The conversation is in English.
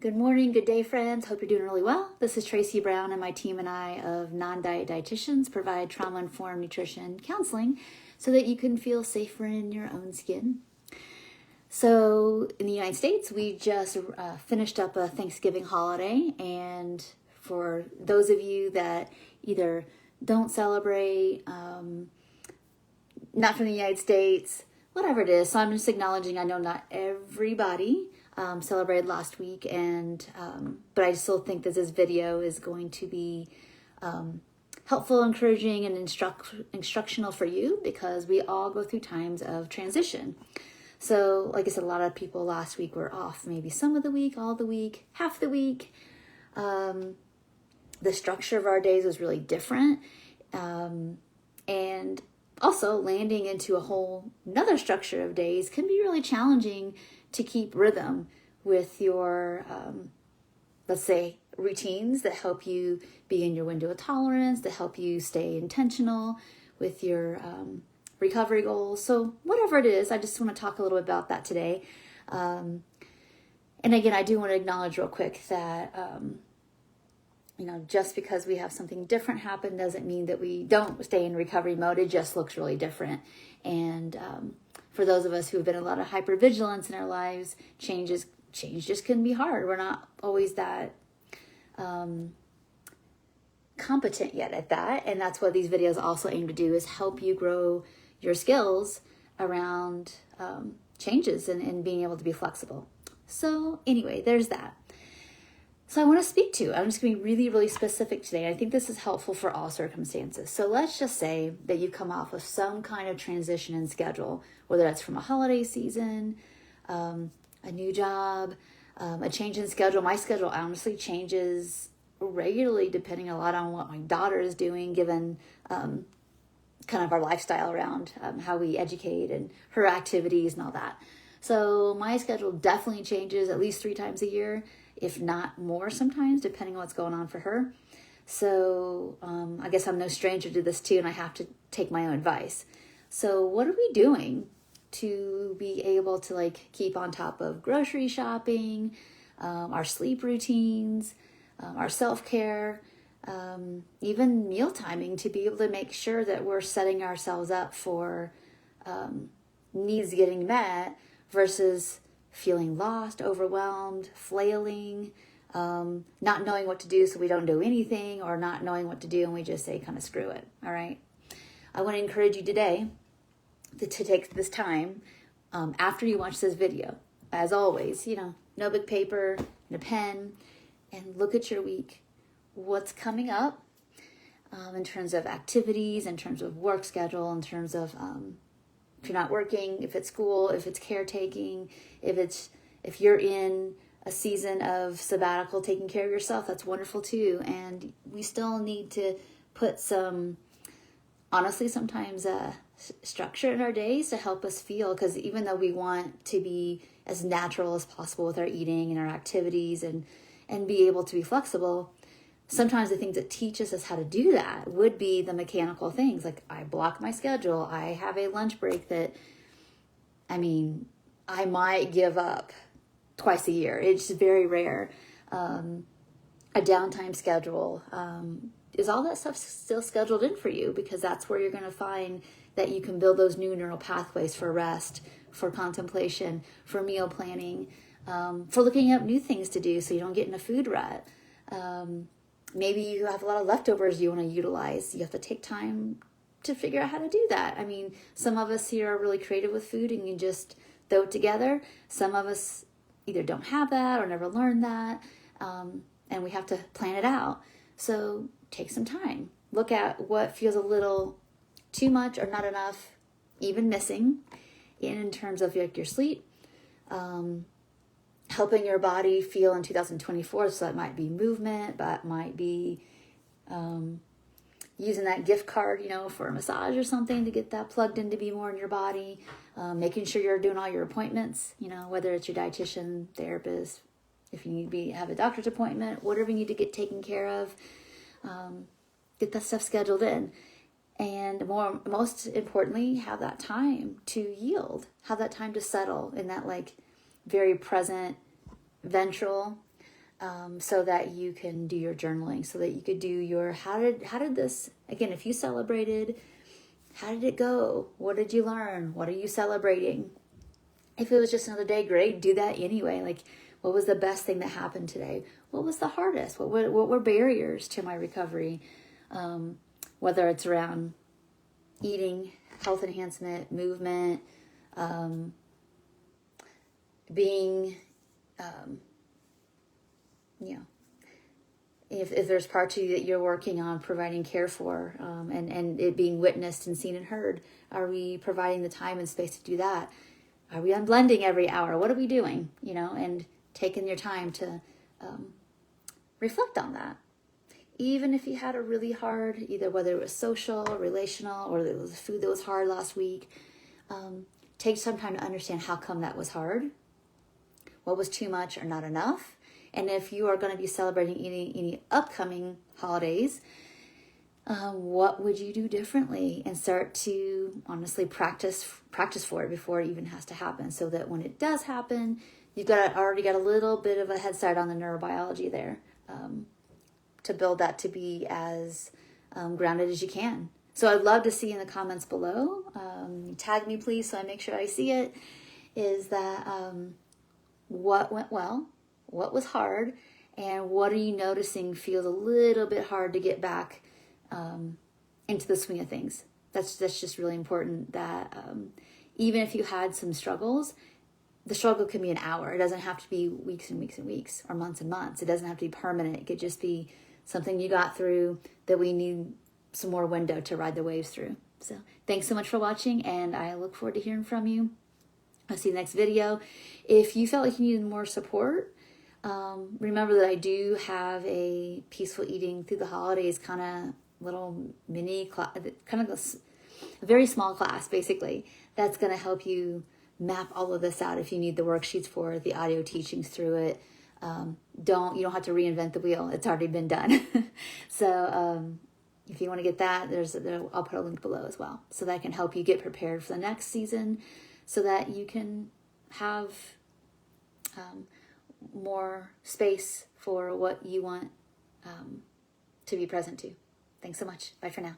Good morning, good day, friends. Hope you're doing really well. This is Tracy Brown, and my team and I of non-diet dietitians provide trauma-informed nutrition counseling so that you can feel safer in your own skin. So in the United States, we just finished up a Thanksgiving holiday, and for those of you that either don't celebrate, not from the United States, whatever it is, so I'm just acknowledging I know not everybody celebrated last week, and but I still think that this video is going to be helpful, encouraging, and instructional for you because we all go through times of transition. So, like I said, a lot of people last week were off, maybe some of the week, all the week, half the week. The structure of our days was really different, and also landing into a whole another structure of days can be really challenging to keep rhythm with your, let's say, routines that help you be in your window of tolerance, that help you stay intentional with your recovery goals. So whatever it is, I just want to talk a little bit about that today. And again, I do want to acknowledge real quick that, just because we have something different happen doesn't mean that we don't stay in recovery mode. It just looks really different. And for those of us who have been in a lot of hypervigilance in our lives, change just can be hard. We're not always that competent yet at that. And that's what these videos also aim to do, is help you grow your skills around changes and being able to be flexible. So anyway, there's that. So I'm just going to be really, really specific today. I think this is helpful for all circumstances. So let's just say that you come off of some kind of transition in schedule, whether that's from a holiday season, a new job, a change in schedule. My schedule honestly changes regularly depending a lot on what my daughter is doing, given kind of our lifestyle around how we educate and her activities and all that. So my schedule definitely changes at least 3 times a year, if not more sometimes, depending on what's going on for her. So I guess I'm no stranger to this too, and I have to take my own advice. So what are we doing to be able to keep on top of grocery shopping, our sleep routines, our self-care, even meal timing, to be able to make sure that we're setting ourselves up for needs getting met versus feeling lost, overwhelmed, flailing, not knowing what to do so we don't do anything, or not knowing what to do and we just say kind of screw it. All right. I want to encourage you today to take this time after you watch this video. As always, notebook, paper, and a pen, and look at your week. What's coming up in terms of activities, in terms of work schedule, in terms of if you're not working, if it's school, if it's caretaking, if you're in a season of sabbatical, taking care of yourself, that's wonderful too. And we still need to put some, honestly, sometimes structure in our days to help us feel, because even though we want to be as natural as possible with our eating and our activities and be able to be flexible, sometimes the things that teaches us how to do that would be the mechanical things. Like, I block my schedule. I have a lunch break that, I might give up twice a year. It's very rare. A downtime schedule. Is all that stuff still scheduled in for you? Because that's where you're going to find that you can build those new neural pathways for rest, for contemplation, for meal planning, for looking up new things to do so you don't get in a food rut. Maybe you have a lot of leftovers you want to utilize. You have to take time to figure out how to do that. Some of us here are really creative with food and you just throw it together. Some of us either don't have that or never learned that, and we have to plan it out. So take some time. Look at what feels a little too much or not enough, even missing, in terms of your sleep. Helping your body feel in 2024. So that might be movement, that might be using that gift card, for a massage or something to get that plugged in to be more in your body. Making sure you're doing all your appointments, whether it's your dietitian, therapist, if you need to have a doctor's appointment, whatever you need to get taken care of, get that stuff scheduled in. And most importantly, have that time to yield, have that time to settle in that very present ventral so that you can do your journaling, so that you could do your, how did this, again, if you celebrated, how did it go? What did you learn? What are you celebrating? If it was just another day, great, do that anyway. Like, what was the best thing that happened today? What was the hardest? What were barriers to my recovery? Whether it's around eating, health enhancement, movement, being, if there's parts of you that you're working on providing care for, and it being witnessed and seen and heard, are we providing the time and space to do that? Are we unblending every hour? What are we doing? And taking your time to reflect on that. Even if you had a really hard, either whether it was social, relational, or it was food that was hard last week, take some time to understand how come that was hard. What was too much or not enough? And if you are going to be celebrating any upcoming holidays, what would you do differently? And start to honestly practice for it before it even has to happen, so that when it does happen, you've already got a little bit of a head start on the neurobiology there, to build that to be as grounded as you can. So I'd love to see in the comments below, tag me please so I make sure I see it, is that what went well, what was hard, and what are you noticing feels a little bit hard to get back into the swing of things. That's just really important, that even if you had some struggles, the struggle can be an hour. It doesn't have to be weeks and weeks and weeks, or months and months. It doesn't have to be permanent. It could just be something you got through that we need some more window to ride the waves through. So thanks so much for watching, and I look forward to hearing from you. I'll see you next video. If you felt like you needed more support, remember that I do have a peaceful eating through the holidays kind of little mini class, kind of a very small class basically, that's going to help you map all of this out. If you need the worksheets for it, the audio teachings through it, you don't have to reinvent the wheel. It's already been done. So if you want to get that, I'll put a link below as well, so that can help you get prepared for the next season, so that you can have more space for what you want to be present to. Thanks so much. Bye for now.